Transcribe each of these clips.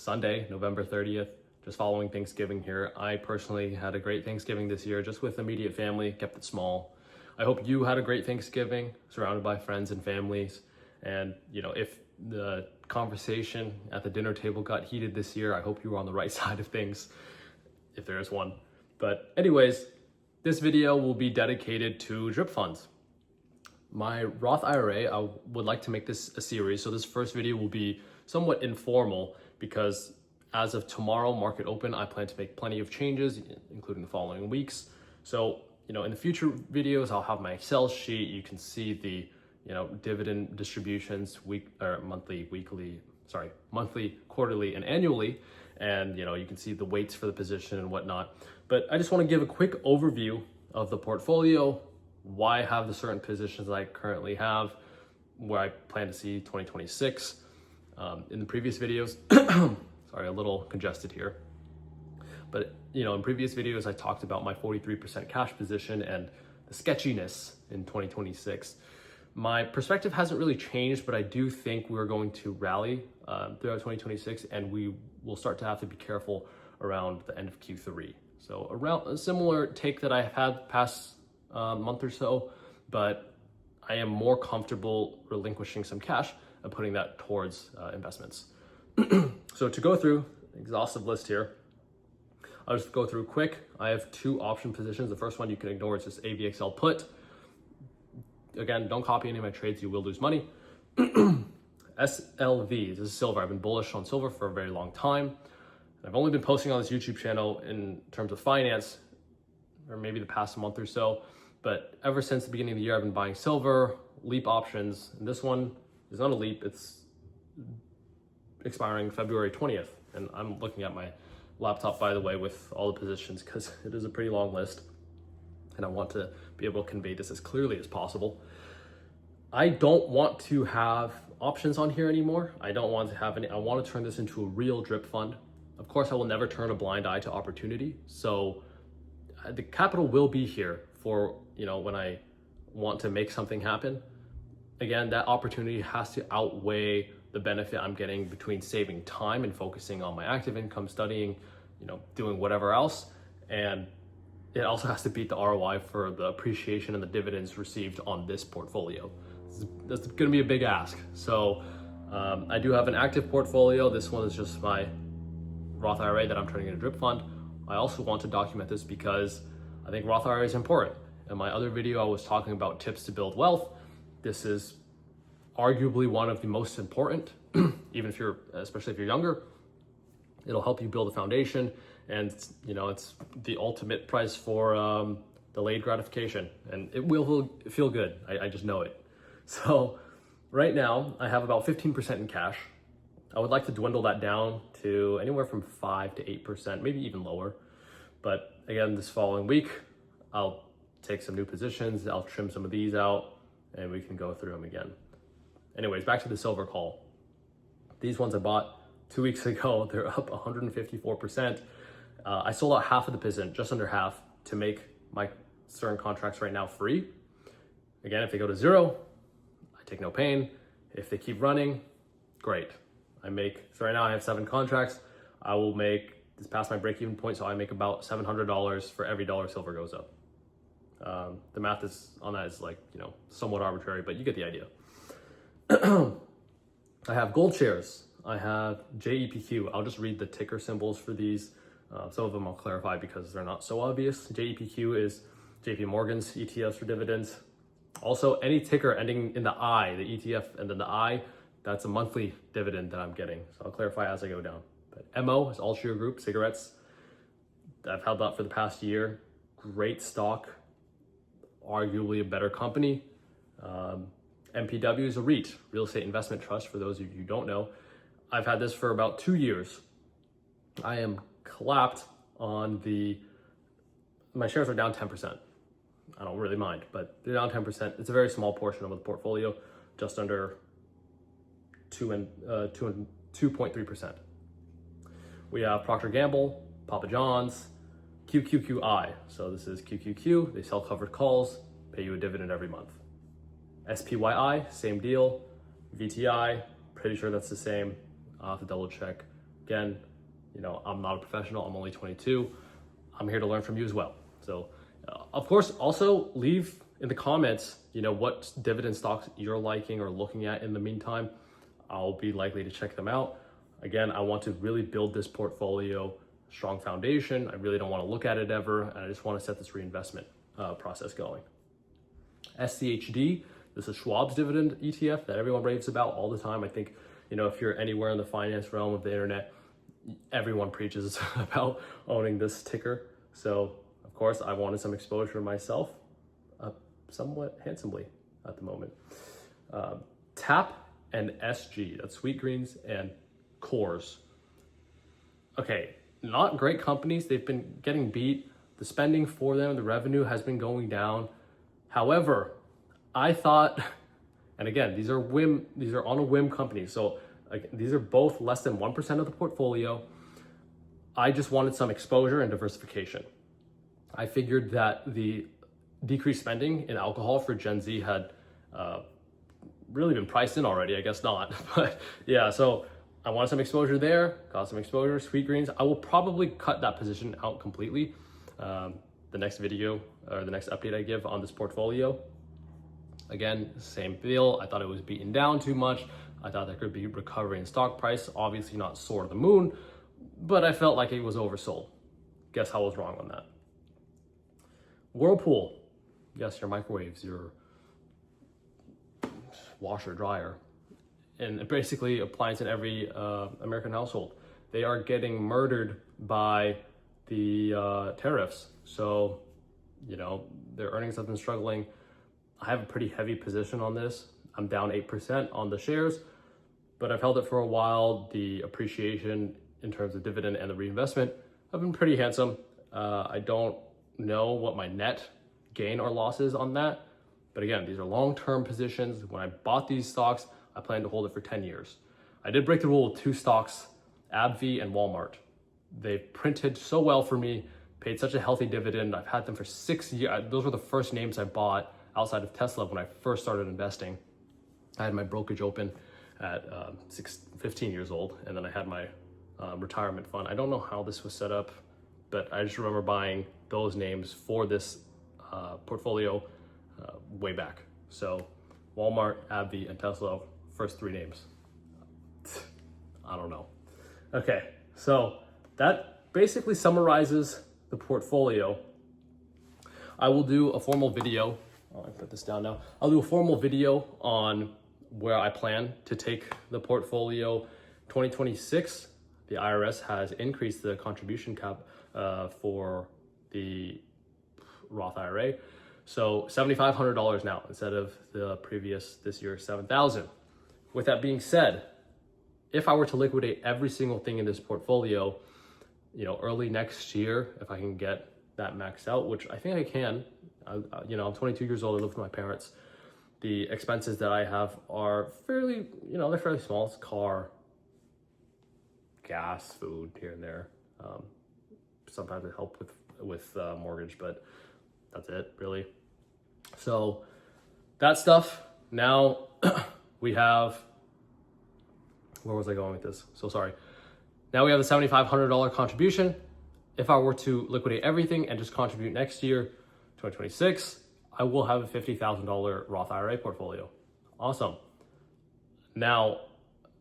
Sunday, November 30th, just following Thanksgiving here. I personally had a great Thanksgiving this year, just with immediate family, kept it small. I hope you had a great Thanksgiving, surrounded by friends and families. And, if the conversation at the dinner table got heated this year, I hope you were on the right side of things, if there is one. But anyways, this video will be dedicated to drip funds. My Roth IRA, I would like to make this a series. So this first video will be somewhat informal because as of tomorrow, market open, I plan to make plenty of changes, including the following weeks. So, in the future videos, I'll have my Excel sheet. You can see the, dividend distributions monthly, quarterly, and annually. And, you can see the weights for the position and whatnot. But I just want to give a quick overview of the portfolio, why I have the certain positions I currently have, where I plan to see 2026. In the previous videos, sorry, a little congested here. But, in previous videos, I talked about my 43% cash position and the sketchiness in 2026. My perspective hasn't really changed, but I do think we're going to rally throughout 2026, and we will start to have to be careful around the end of Q3. So around a similar take that I've had past month or so, but I am more comfortable relinquishing some cash and putting that towards investments. So to go through exhaustive list here, I'll just go through quick. I have 2 option positions. The first one you can ignore, it's just AVXL put. Again, don't copy any of my trades, you will lose money. SLV, this is silver. I've been bullish on silver for a very long time. I've only been posting on this YouTube channel in terms of finance, or maybe the past month or so, but ever since the beginning of the year, I've been buying silver, leap options, and this one is not a leap, it's expiring February 20th. And I'm looking at my laptop, by the way, with all the positions, because it is a pretty long list, and I want to be able to convey this as clearly as possible. I don't want to have options on here anymore. I don't want to have any. I want to turn this into a real drip fund. Of course, I will never turn a blind eye to opportunity. So the capital will be here for, when I want to make something happen. Again, that opportunity has to outweigh the benefit I'm getting between saving time and focusing on my active income, studying, doing whatever else. And it also has to beat the ROI for the appreciation and the dividends received on this portfolio. That's going to be a big ask. So I do have an active portfolio. This one is just my Roth IRA that I'm turning into a drip fund. I also want to document this because I think Roth IRA is important. In my other video, I was talking about tips to build wealth. This is arguably one of the most important, especially if you're younger. It'll help you build a foundation, and it's the ultimate price for delayed gratification, and it will feel good. I just know it. So right now I have about 15% in cash. I would like to dwindle that down to anywhere from 5 to 8%, maybe even lower. But again, this following week, I'll take some new positions, I'll trim some of these out, and we can go through them again. Anyways, back to the silver call. These ones I bought 2 weeks ago, they're up 154%. I sold out half of the position, just under half, to make my certain contracts right now free. Again, if they go to 0, I take no pain. If they keep running, great. So right now I have 7 contracts. I will make, this past my break-even point, so I make about $700 for every dollar silver goes up. The math on that is somewhat arbitrary, but you get the idea. I have gold shares. I have JEPQ. I'll just read the ticker symbols for these. Some of them I'll clarify because they're not so obvious. JEPQ is JP Morgan's ETFs for dividends. Also, any ticker ending in the I, the ETF and then the I, that's a monthly dividend that I'm getting. So I'll clarify as I go down. But MO is Altria Group, cigarettes. I've held that for the past year. Great stock, arguably a better company. MPW is a REIT, Real Estate Investment Trust, for those of you who don't know. I've had this for about 2 years. I am clapped on my shares are down 10%. I don't really mind, but they're down 10%. It's a very small portion of the portfolio, just under 2.3%. We have Procter & Gamble, Papa John's, QQQI. So this is QQQ. They sell covered calls, pay you a dividend every month. SPYI, same deal. VTI, pretty sure that's the same. I'll have to double check. Again, you know, I'm not a professional, I'm only 22. I'm here to learn from you as well. So of course, also leave in the comments, you know, what dividend stocks you're liking or looking at in the meantime. I'll be likely to check them out. Again, I want to really build this portfolio, strong foundation. I really don't want to look at it ever. And I just want to set this reinvestment process going. SCHD, this is Schwab's dividend ETF that everyone raves about all the time. I think, you know, if you're anywhere in the finance realm of the internet, everyone preaches about owning this ticker. So of course I wanted some exposure myself, somewhat handsomely at the moment. TAP and SG, that's Sweet Greens and Coors. Okay, not great companies. They've been getting beat. The spending for them, the revenue has been going down. However, I thought, and again, these are on a whim companies. So these are both less than 1% of the portfolio. I just wanted some exposure and diversification. I figured that the decreased spending in alcohol for Gen Z had really been priced in already. I guess not, but yeah, so I wanted some exposure there, got some exposure. Sweet Greens, I will probably cut that position out completely. The next video or the next update I give on this portfolio. Again, same deal. I thought it was beaten down too much. I thought there could be recovery in stock price, obviously not soar to the moon, but I felt like it was oversold. Guess how I was wrong on that. Whirlpool, yes, your microwaves, your washer, dryer, and basically appliance in every American household. They are getting murdered by the tariffs. So, you know, their earnings have been struggling. I have a pretty heavy position on this. I'm down 8% on the shares, but I've held it for a while. The appreciation in terms of dividend and the reinvestment have been pretty handsome. I don't know what my net gain or loss is on that, but again, these are long-term positions. When I bought these stocks, I plan to hold it for 10 years. I did break the rule with two stocks, AbbVie and Walmart. They've printed so well for me, paid such a healthy dividend. I've had them for 6 years. Those were the first names I bought outside of Tesla when I first started investing. I had my brokerage open at 15 years old, and then I had my retirement fund. I don't know how this was set up, but I just remember buying those names for this portfolio way back. So Walmart, AbbVie, and Tesla, first three names. I don't know. Okay, so that basically summarizes the portfolio. I will do a formal video. I put this down now. I'll do a formal video on where I plan to take the portfolio. 2026, the IRS has increased the contribution cap for the Roth IRA. So $7,500 now instead of the previous this year $7,000. With that being said, if I were to liquidate every single thing in this portfolio, you know, early next year, if I can get that maxed out, which I think I can, you know, I'm 22 years old, I live with my parents. The expenses that I have are fairly, you know, they're fairly small. It's car, gas, food here and there. Sometimes I help with mortgage, but that's it really. So that stuff. Now we have, where was I going with this? So sorry. Now we have the $7,500 contribution. If I were to liquidate everything and just contribute next year, 2026, I will have a $50,000 Roth IRA portfolio. Awesome. Now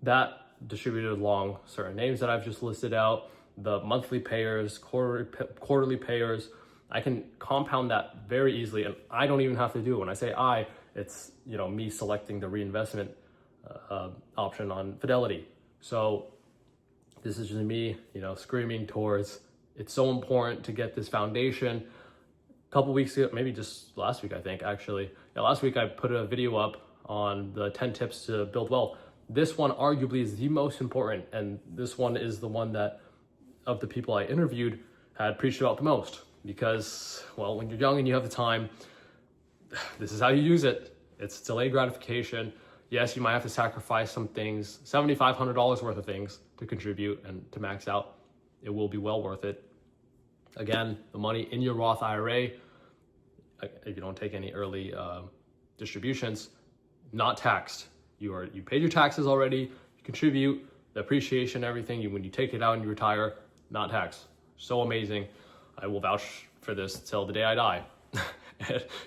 that distributed along certain names that I've just listed out, the monthly payers, quarterly payers, I can compound that very easily, and I don't even have to do it. When I say I, it's, you know, me selecting the reinvestment option on Fidelity. So this is just me, you know, screaming towards, it's so important to get this foundation. A couple weeks ago, maybe just last week, I think actually. Yeah, last week I put a video up on the 10 tips to build wealth. This one arguably is the most important, and this one is the one that, of the people I interviewed, had preached about the most. Because, well, when you're young and you have the time, this is how you use it. It's delayed gratification. Yes, you might have to sacrifice some things, $7,500 worth of things to contribute and to max out. It will be well worth it. Again, the money in your Roth IRA, if you don't take any early distributions, not taxed. You paid your taxes already, you contribute, the appreciation, everything, when you take it out and you retire, not taxed. So amazing. I will vouch for this till the day I die,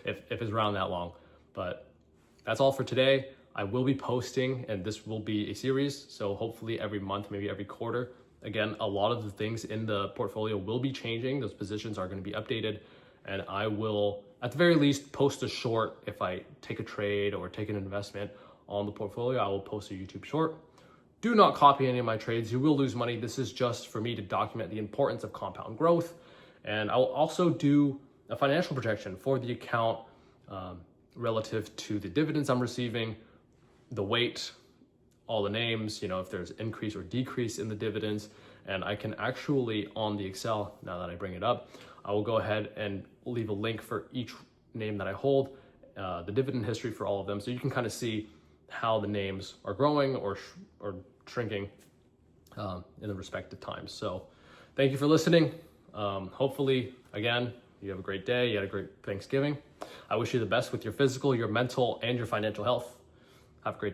if it's around that long. But that's all for today. I will be posting, and this will be a series, so hopefully every month, maybe every quarter. Again, a lot of the things in the portfolio will be changing. Those positions are going to be updated, and I will, at the very least, post a short. If I take a trade or take an investment on the portfolio, I will post a YouTube short. Do not copy any of my trades. You will lose money. This is just for me to document the importance of compound growth. And I will also do a financial projection for the account relative to the dividends I'm receiving, the weight, all the names, if there's increase or decrease in the dividends. And I can actually, on the Excel, now that I bring it up, I will go ahead and leave a link for each name that I hold, the dividend history for all of them. So you can kind of see how the names are growing or shrinking in the respective times. So thank you for listening. Hopefully, again, you have a great day. You had a great Thanksgiving. I wish you the best with your physical, your mental, and your financial health. Have a great day.